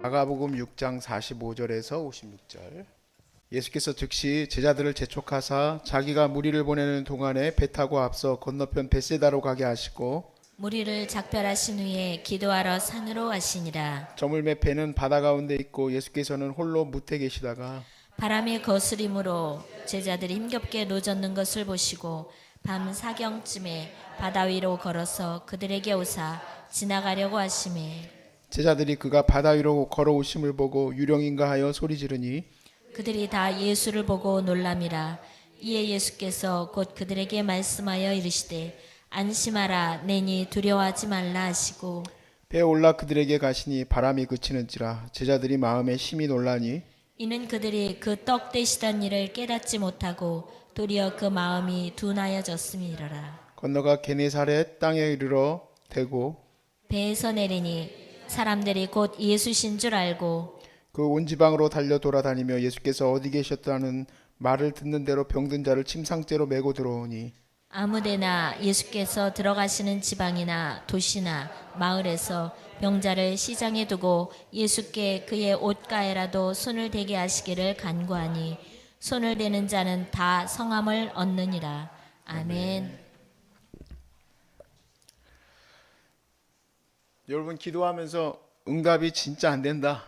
마가복음 6장 45절에서 56절. 예수께서 즉시 제자들을 재촉하사 자기가 무리를 보내는 동안에 배 타고 앞서 건너편 벳세다로 가게 하시고 무리를 작별하신 후에 기도하러 산으로 가시니라. 저물매 배는 바다 가운데 있고 예수께서는 홀로 무태 계시다가 바람의 거스림으로 제자들이 힘겹게 노젓는 것을 보시고 밤 사경쯤에 바다 위로 걸어서 그들에게 오사 지나가려고 하시매 제자들이 그가 바다 위로 걸어오심을 보고 유령인가 하여 소리 지르니 그들이 다 예수를 보고 놀람이라. 이에 예수께서 곧 그들에게 말씀하여 이르시되 안심하라 내니 두려워하지 말라 하시고 배에 올라 그들에게 가시니 바람이 그치는지라 제자들이 마음에 심히 놀라니 이는 그들이 그 떡 되시던 일을 깨닫지 못하고 도리어 그 마음이 둔하여졌음이로라. 건너가 게네사렛 땅에 이르러 대고 배에서 내리니 사람들이 곧 예수신 줄 알고 그 온 지방으로 달려 돌아다니며 예수께서 어디 계셨다는 말을 듣는 대로 병든 자를 침상째로 메고 들어오니 아무데나 예수께서 들어가시는 지방이나 도시나 마을에서 병자를 시장에 두고 예수께 그의 옷가에라도 손을 대게 하시기를 간구하니 손을 대는 자는 다 성함을 얻느니라. 아멘. 여러분 기도하면서 응답이 진짜 안 된다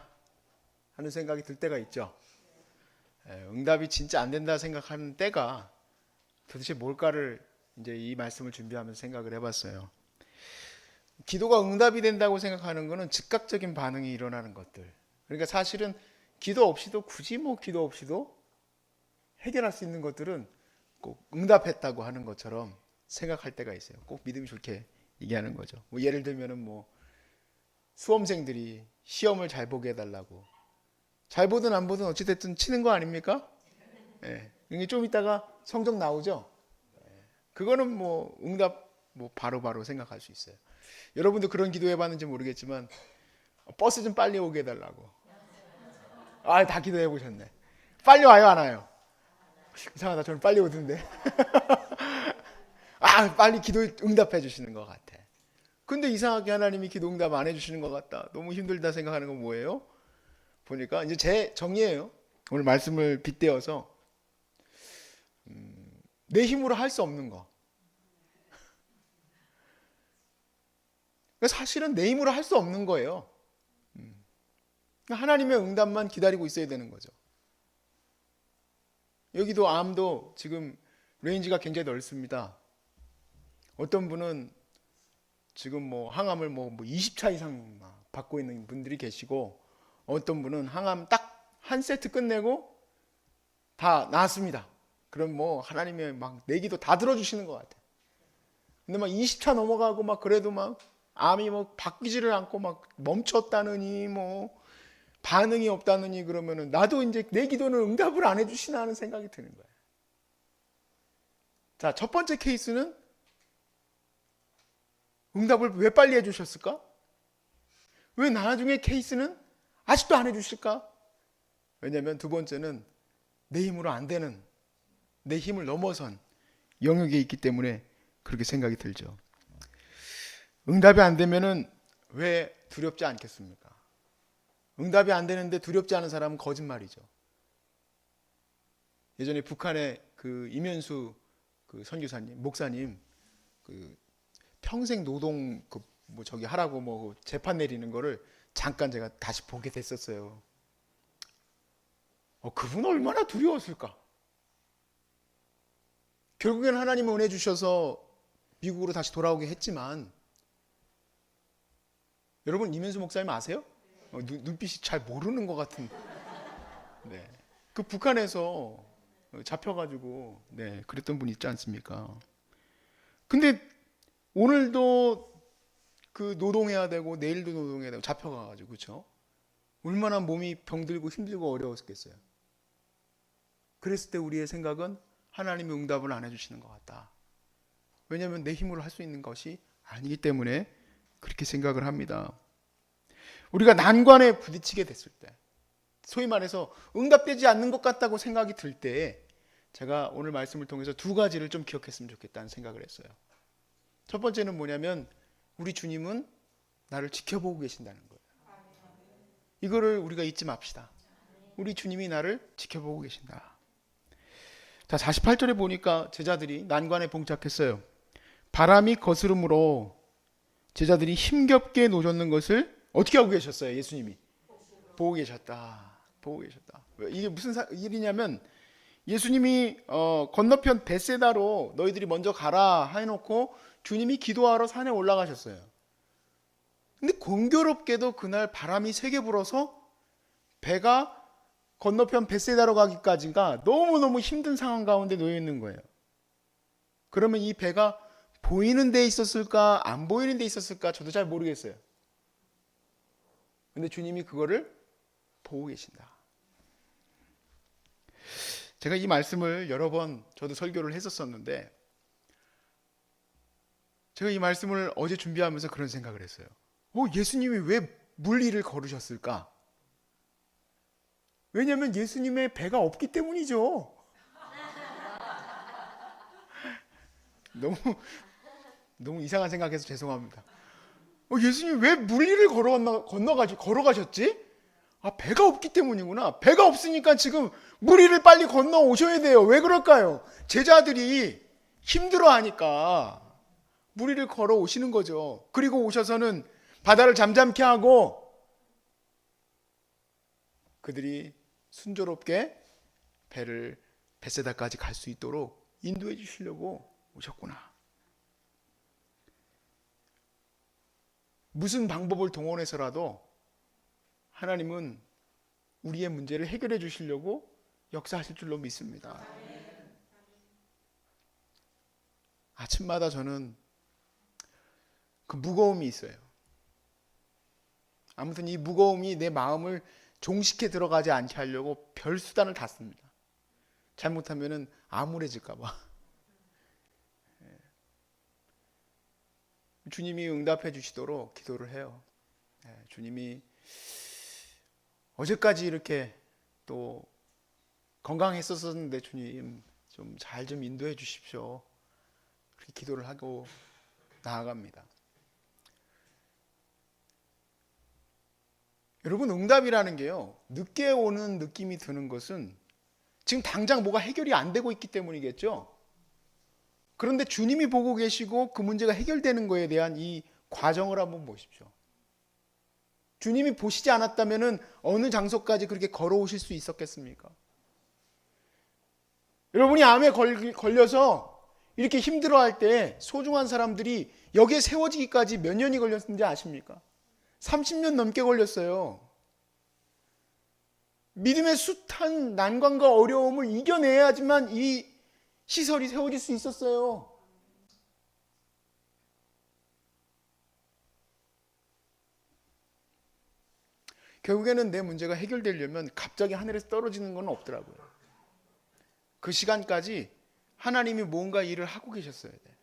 하는 생각이 들 때가 있죠. 응답이 진짜 안 된다 생각하는 때가 도대체 뭘까를 이제 이 말씀을 준비하면서 생각을 해봤어요. 기도가 응답이 된다고 생각하는 것은 즉각적인 반응이 일어나는 것들. 그러니까 사실은 기도 없이도 굳이 기도 없이도 해결할 수 있는 것들은 꼭 응답했다고 하는 것처럼 생각할 때가 있어요. 꼭 믿음이 좋게 얘기하는 거죠. 예를 들면은 수험생들이 시험을 잘 보게 해달라고. 잘 보든 안 보든 어찌됐든 치는 거 아닙니까? 이게 좀 이따가 성적 나오죠? 그거는 응답 바로바로 생각할 수 있어요. 여러분도 그런 기도 해봤는지 모르겠지만 버스 좀 빨리 오게 해달라고. 다 기도해 보셨네. 빨리 와요, 안 와요? 이상하다. 저는 빨리 오던데. 빨리 기도 응답해 주시는 것 같아. 근데 이상하게 하나님이 기도 응답 안 해주시는 것 같다. 너무 힘들다 생각하는 건 뭐예요? 보니까 이제 제 정리예요. 오늘 말씀을 빗대어서 내 힘으로 할 수 없는 거. 사실은 내 힘으로 할 수 없는 거예요. 하나님의 응답만 기다리고 있어야 되는 거죠. 여기도 암도 지금 레인지가 굉장히 넓습니다. 어떤 분은 지금 항암을 20차 이상 받고 있는 분들이 계시고 어떤 분은 항암 딱 한 세트 끝내고 다 나았습니다. 그럼 하나님의 내 기도 다 들어주시는 것 같아요. 근데 20차 넘어가고 그래도 암이 바뀌지를 않고 멈췄다느니 반응이 없다느니 그러면은 나도 이제 내 기도는 응답을 안 해주시나 하는 생각이 드는 거예요. 자, 첫 번째 케이스는 응답을 왜 빨리 해주셨을까? 왜 나중에 케이스는 아직도 안 해주실까? 왜냐하면 두 번째는 내 힘으로 안 되는, 내 힘을 넘어선 영역에 있기 때문에 그렇게 생각이 들죠. 응답이 안 되면은 왜 두렵지 않겠습니까? 응답이 안 되는데 두렵지 않은 사람은 거짓말이죠. 예전에 북한의 그 이면수 그 선교사님, 목사님 평생 노동 하라고 재판 내리는 거를 잠깐 제가 다시 보게 됐었어요. 그분 얼마나 두려웠을까? 결국엔 하나님은 은혜 주셔서 미국으로 다시 돌아오게 했지만 여러분 이면수 목사님 아세요? 눈빛이 잘 모르는 것 같은. 네. 그 북한에서 잡혀가지고 그랬던 분 있지 않습니까? 근데 오늘도 그 노동해야 되고 내일도 노동해야 되고 잡혀가가지고 그렇죠? 얼마나 몸이 병들고 힘들고 어려웠겠어요. 그랬을 때 우리의 생각은 하나님이 응답을 안 해주시는 것 같다. 왜냐하면 내 힘으로 할 수 있는 것이 아니기 때문에 그렇게 생각을 합니다. 우리가 난관에 부딪히게 됐을 때, 소위 말해서 응답되지 않는 것 같다고 생각이 들 때 제가 오늘 말씀을 통해서 두 가지를 좀 기억했으면 좋겠다는 생각을 했어요. 첫 번째는 뭐냐면 우리 주님은 나를 지켜보고 계신다는 거예요. 이거를 우리가 잊지 맙시다. 우리 주님이 나를 지켜보고 계신다. 자, 48절에 보니까 제자들이 난관에 봉착했어요. 바람이 거스름으로 제자들이 힘겹게 노젓는 것을 어떻게 하고 계셨어요? 예수님이 보고 계셨다. 보고 계셨다. 이게 무슨 일이냐면 예수님이 건너편 벳세다로 너희들이 먼저 가라 해놓고 주님이 기도하러 산에 올라가셨어요. 근데 공교롭게도 그날 바람이 세게 불어서 배가 건너편 벳세다로 가기까지가 너무너무 힘든 상황 가운데 놓여 있는 거예요. 그러면 이 배가 보이는 데 있었을까 안 보이는 데 있었을까 저도 잘 모르겠어요. 근데 주님이 그거를 보고 계신다. 제가 이 말씀을 여러 번 저도 설교를 했었었는데 제가 이 말씀을 어제 준비하면서 그런 생각을 했어요. 예수님이 왜 물 위를 걸으셨을까? 왜냐하면 예수님의 배가 없기 때문이죠. 너무 이상한 생각해서 죄송합니다. 예수님 왜 물 위를 걸어가셨지? 배가 없기 때문이구나. 배가 없으니까 지금 물 위를 빨리 건너 오셔야 돼요. 왜 그럴까요? 제자들이 힘들어하니까 물 위를 걸어 오시는 거죠. 그리고 오셔서는 바다를 잠잠케 하고 그들이 순조롭게 배를 벳세다까지 갈 수 있도록 인도해 주시려고 오셨구나. 무슨 방법을 동원해서라도 하나님은 우리의 문제를 해결해 주시려고 역사하실 줄로 믿습니다. 아침마다 저는 그 무거움이 있어요. 아무튼 이 무거움이 내 마음을 종식해 들어가지 않게 하려고 별 수단을 다 씁니다. 잘못하면 암울해질까 봐. 주님이 응답해 주시도록 기도를 해요. 주님이 어제까지 이렇게 또 건강했었는데 주님 좀 잘 좀 인도해 주십시오. 그렇게 기도를 하고 나아갑니다. 여러분, 응답이라는 게요, 늦게 오는 느낌이 드는 것은 지금 당장 뭐가 해결이 안 되고 있기 때문이겠죠. 그런데 주님이 보고 계시고 그 문제가 해결되는 거에 대한 이 과정을 한번 보십시오. 주님이 보시지 않았다면 어느 장소까지 그렇게 걸어오실 수 있었겠습니까? 여러분이 암에 걸려서 이렇게 힘들어할 때 소중한 사람들이 여기에 세워지기까지 몇 년이 걸렸는지 아십니까? 30년 넘게 걸렸어요. 믿음의 숱한 난관과 어려움을 이겨내야지만 이 시설이 세워질 수 있었어요. 결국에는 내 문제가 해결되려면 갑자기 하늘에서 떨어지는 건 없더라고요. 그 시간까지 하나님이 뭔가 일을 하고 계셨어야 돼.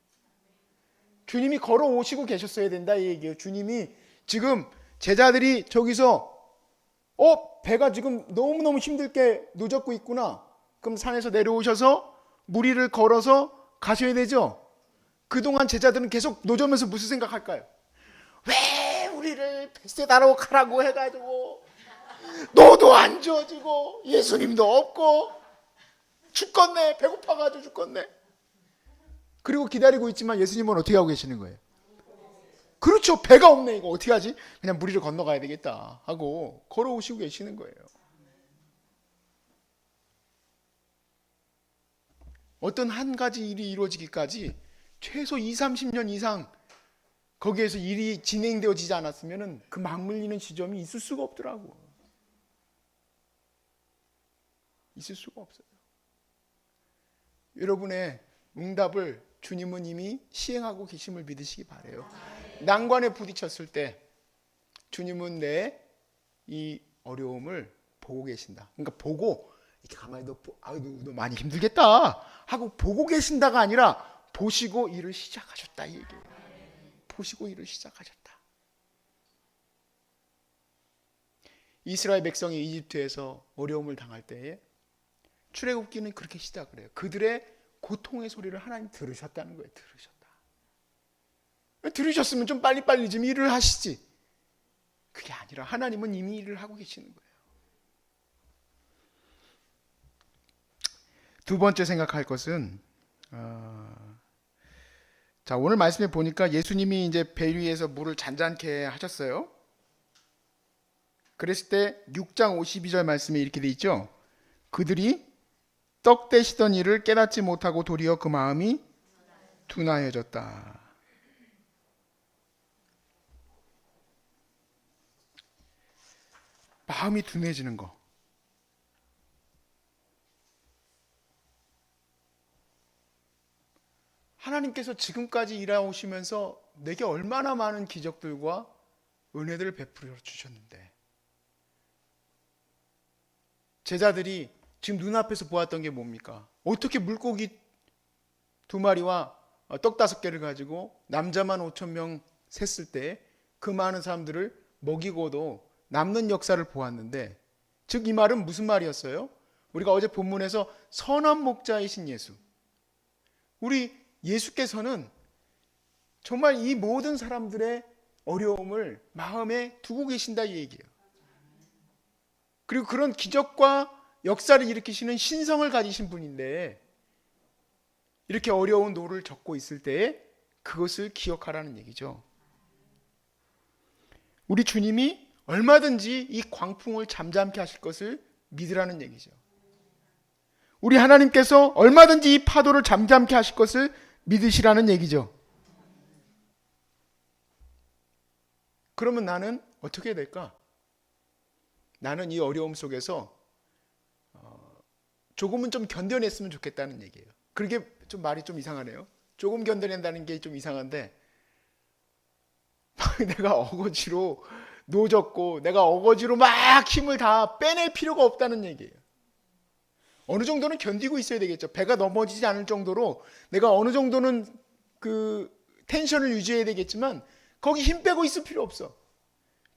주님이 걸어오시고 계셨어야 된다 이 얘기예요. 주님이 지금 제자들이 저기서 배가 지금 너무너무 힘들게 노젓고 있구나. 그럼 산에서 내려오셔서 물 위를 걸어서 가셔야 되죠. 그동안 제자들은 계속 노저면서 무슨 생각할까요? 왜 우리를 벳세다로 가라고 해가지고 너도 안 주어지고 예수님도 없고 죽겠네, 배고파가지고 죽겠네. 그리고 기다리고 있지만 예수님은 어떻게 하고 계시는 거예요? 그렇죠. 배가 없네. 이거 어떻게 하지? 그냥 물 위를 건너가야 되겠다 하고 걸어오시고 계시는 거예요. 어떤 한 가지 일이 이루어지기까지 최소 20-30년 이상 거기에서 일이 진행되어지지 않았으면 그 맞물리는 지점이 있을 수가 없더라고. 있을 수가 없어요. 여러분의 응답을 주님은 이미 시행하고 계심을 믿으시기 바라요. 난관에 부딪혔을 때 주님은 내 이 어려움을 보고 계신다. 그러니까 보고 이렇게 가만히 너 많이 힘들겠다 하고 보고 계신다가 아니라 보시고 일을 시작하셨다 이 얘기예요. 보시고 일을 시작하셨다. 이스라엘 백성이 이집트에서 어려움을 당할 때에 출애굽기는 그렇게 시작을 해요. 그들의 고통의 소리를 하나님 들으셨다는 거예요. 들으셨다. 들으셨으면 좀 빨리빨리 좀 일을 하시지. 그게 아니라 하나님은 이미 일을 하고 계시는 거예요. 두 번째 생각할 것은 자, 오늘 말씀에 보니까 예수님이 이제 배 위에서 물을 잔잔케 하셨어요. 그랬을 때 6장 52절 말씀에 이렇게 돼 있죠. 그들이 떡 떼시던 일을 깨닫지 못하고 도리어 그 마음이 둔하여졌다. 마음이 둔해지는 거. 하나님께서 지금까지 일하시면서 내게 얼마나 많은 기적들과 은혜들을 베풀어 주셨는데, 제자들이 지금 눈앞에서 보았던 게 뭡니까? 어떻게 물고기 2마리와 떡 5개를 가지고 남자만 5,000명 셌을 때 그 많은 사람들을 먹이고도 남는 역사를 보았는데, 즉 이 말은 무슨 말이었어요? 우리가 어제 본문에서 선한 목자이신 예수, 우리 예수께서는 정말 이 모든 사람들의 어려움을 마음에 두고 계신다 이 얘기예요. 그리고 그런 기적과 역사를 일으키시는 신성을 가지신 분인데, 이렇게 어려운 노를 겪고 있을 때에 그것을 기억하라는 얘기죠. 우리 주님이 얼마든지 이 광풍을 잠잠케 하실 것을 믿으라는 얘기죠. 우리 하나님께서 얼마든지 이 파도를 잠잠케 하실 것을 믿으시라는 얘기죠. 그러면 나는 어떻게 해야 될까? 나는 이 어려움 속에서 조금은 좀 견뎌냈으면 좋겠다는 얘기예요. 그게 좀 말이 좀 이상하네요. 조금 견뎌낸다는 게 좀 이상한데, 내가 어거지로 노졌고 내가 어거지로 막 힘을 다 빼낼 필요가 없다는 얘기예요. 어느 정도는 견디고 있어야 되겠죠. 배가 넘어지지 않을 정도로 내가 어느 정도는 그 텐션을 유지해야 되겠지만, 거기 힘 빼고 있을 필요 없어.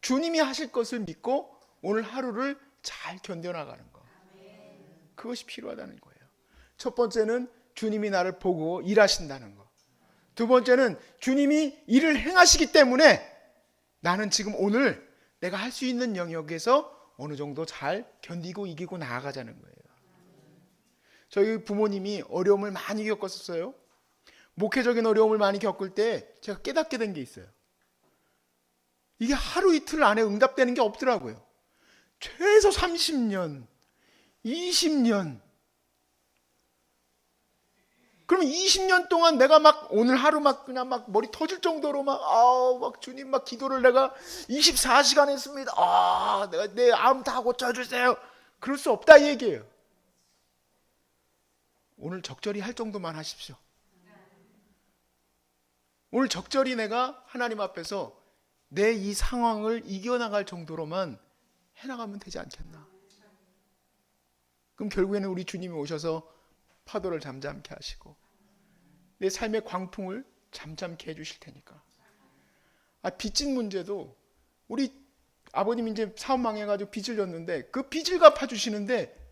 주님이 하실 것을 믿고 오늘 하루를 잘 견뎌나가는 거, 그것이 필요하다는 거예요. 첫 번째는 주님이 나를 보고 일하신다는 거. 두 번째는 주님이 일을 행하시기 때문에 나는 지금 오늘 내가 할 수 있는 영역에서 어느 정도 잘 견디고 이기고 나아가자는 거예요. 저희 부모님이 어려움을 많이 겪었었어요. 목회적인 어려움을 많이 겪을 때 제가 깨닫게 된 게 있어요. 이게 하루 이틀 안에 응답되는 게 없더라고요. 최소 30년, 20년. 그러면 20년 동안 내가 막 오늘 하루 막 그냥 막 머리 터질 정도로 막 주님 막 기도를 내가 24시간 했습니다. 내가 내 암 다 고쳐주세요. 그럴 수 없다 이 얘기예요. 오늘 적절히 할 정도만 하십시오. 오늘 적절히 내가 하나님 앞에서 내 이 상황을 이겨나갈 정도로만 해나가면 되지 않겠나. 그럼 결국에는 우리 주님이 오셔서 파도를 잠잠케 하시고 내 삶의 광풍을 잠잠케 해주실 테니까. 빚진 문제도 우리 아버님이 이제 사업 망해가지고 빚을 졌는데 그 빚을 갚아주시는데,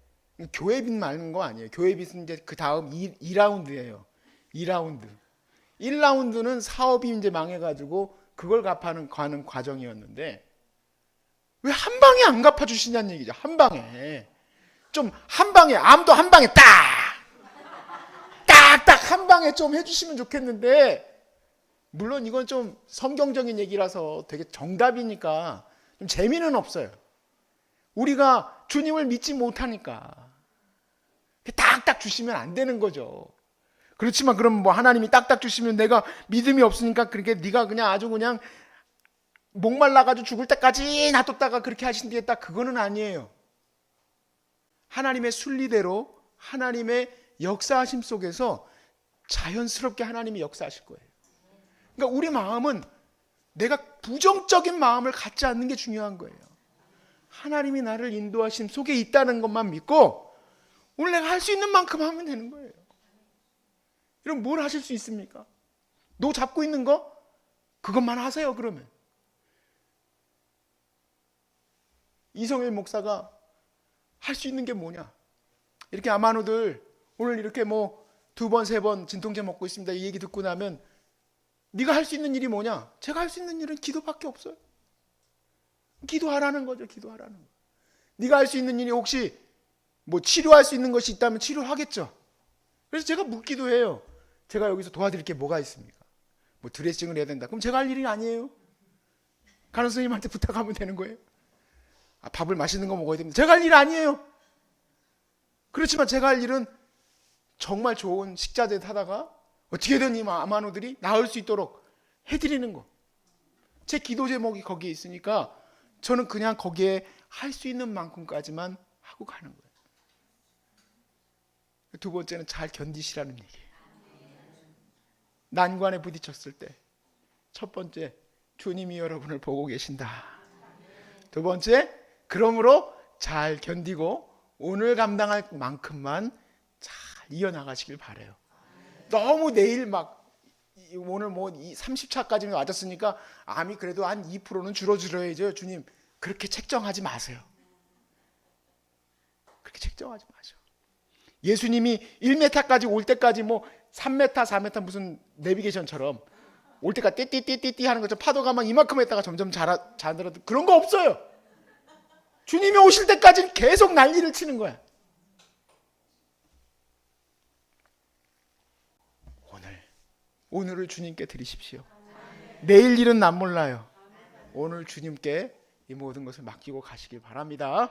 교회 빚 말는 거 아니에요. 교회 빚은 이제 그 다음 2라운드예요. 2라운드. 1라운드는 사업이 이제 망해가지고 그걸 가는 과정이었는데, 왜 한 방에 안 갚아주시냐는 얘기죠. 한 방에. 좀 한 방에, 암도 한 방에 딱딱 한 방에 좀 해주시면 좋겠는데, 물론 이건 좀 성경적인 얘기라서 되게 정답이니까 좀 재미는 없어요. 우리가 주님을 믿지 못하니까 딱딱 주시면 안 되는 거죠. 그렇지만 그럼 뭐 하나님이 딱딱 주시면 내가 믿음이 없으니까 그렇게 네가 그냥 아주 그냥 목말라가지고 죽을 때까지 놔뒀다가 그렇게 하신다겠다, 그거는 아니에요. 하나님의 순리대로 하나님의 역사하심 속에서 자연스럽게 하나님이 역사하실 거예요. 그러니까 우리 마음은 내가 부정적인 마음을 갖지 않는 게 중요한 거예요. 하나님이 나를 인도하심 속에 있다는 것만 믿고 오늘 내가 할 수 있는 만큼 하면 되는 거예요. 여러분, 뭘 하실 수 있습니까? 노 잡고 있는 거? 그것만 하세요. 그러면 이성일 목사가 할 수 있는 게 뭐냐? 이렇게 아마누들 오늘 이렇게 뭐 2번 3번 진통제 먹고 있습니다, 이 얘기 듣고 나면 네가 할 수 있는 일이 뭐냐? 제가 할 수 있는 일은 기도밖에 없어요. 기도하라는 거죠. 기도하라는 거. 네가 할 수 있는 일이 혹시 뭐 치료할 수 있는 것이 있다면 치료하겠죠. 그래서 제가 묻기도 해요. 제가 여기서 도와드릴 게 뭐가 있습니까? 뭐 드레싱을 해야 된다. 그럼 제가 할 일이 아니에요. 간호 선생님한테 부탁하면 되는 거예요. 밥을 맛있는 거 먹어야 됩니다. 제가 할 일 아니에요. 그렇지만 제가 할 일은 정말 좋은 식자재 사다가 어떻게든 이 아마노들이 나을 수 있도록 해드리는 거. 제 기도 제목이 거기에 있으니까 저는 그냥 거기에 할 수 있는 만큼까지만 하고 가는 거예요. 두 번째는 잘 견디시라는 얘기예요. 난관에 부딪혔을 때 첫 번째, 주님이 여러분을 보고 계신다. 두 번째, 그러므로 잘 견디고 오늘 감당할 만큼만 잘 이어나가시길 바라요. 너무 내일 막 오늘 뭐 30차까지는 맞았으니까 암이 그래도 한 2%는 줄어들어야죠. 주님, 그렇게 책정하지 마세요. 그렇게 책정하지 마셔. 예수님이 1m까지 올 때까지 뭐 3m, 4m 무슨 내비게이션처럼 올 때까지 띠띠띠띠 하는 것처럼 파도가 막 이만큼 했다가 점점 자들어도 그런 거 없어요. 주님이 오실 때까지는 계속 난리를 치는 거야. 오늘을 주님께 드리십시오. 내일 일은 난 몰라요. 오늘 주님께 이 모든 것을 맡기고 가시길 바랍니다.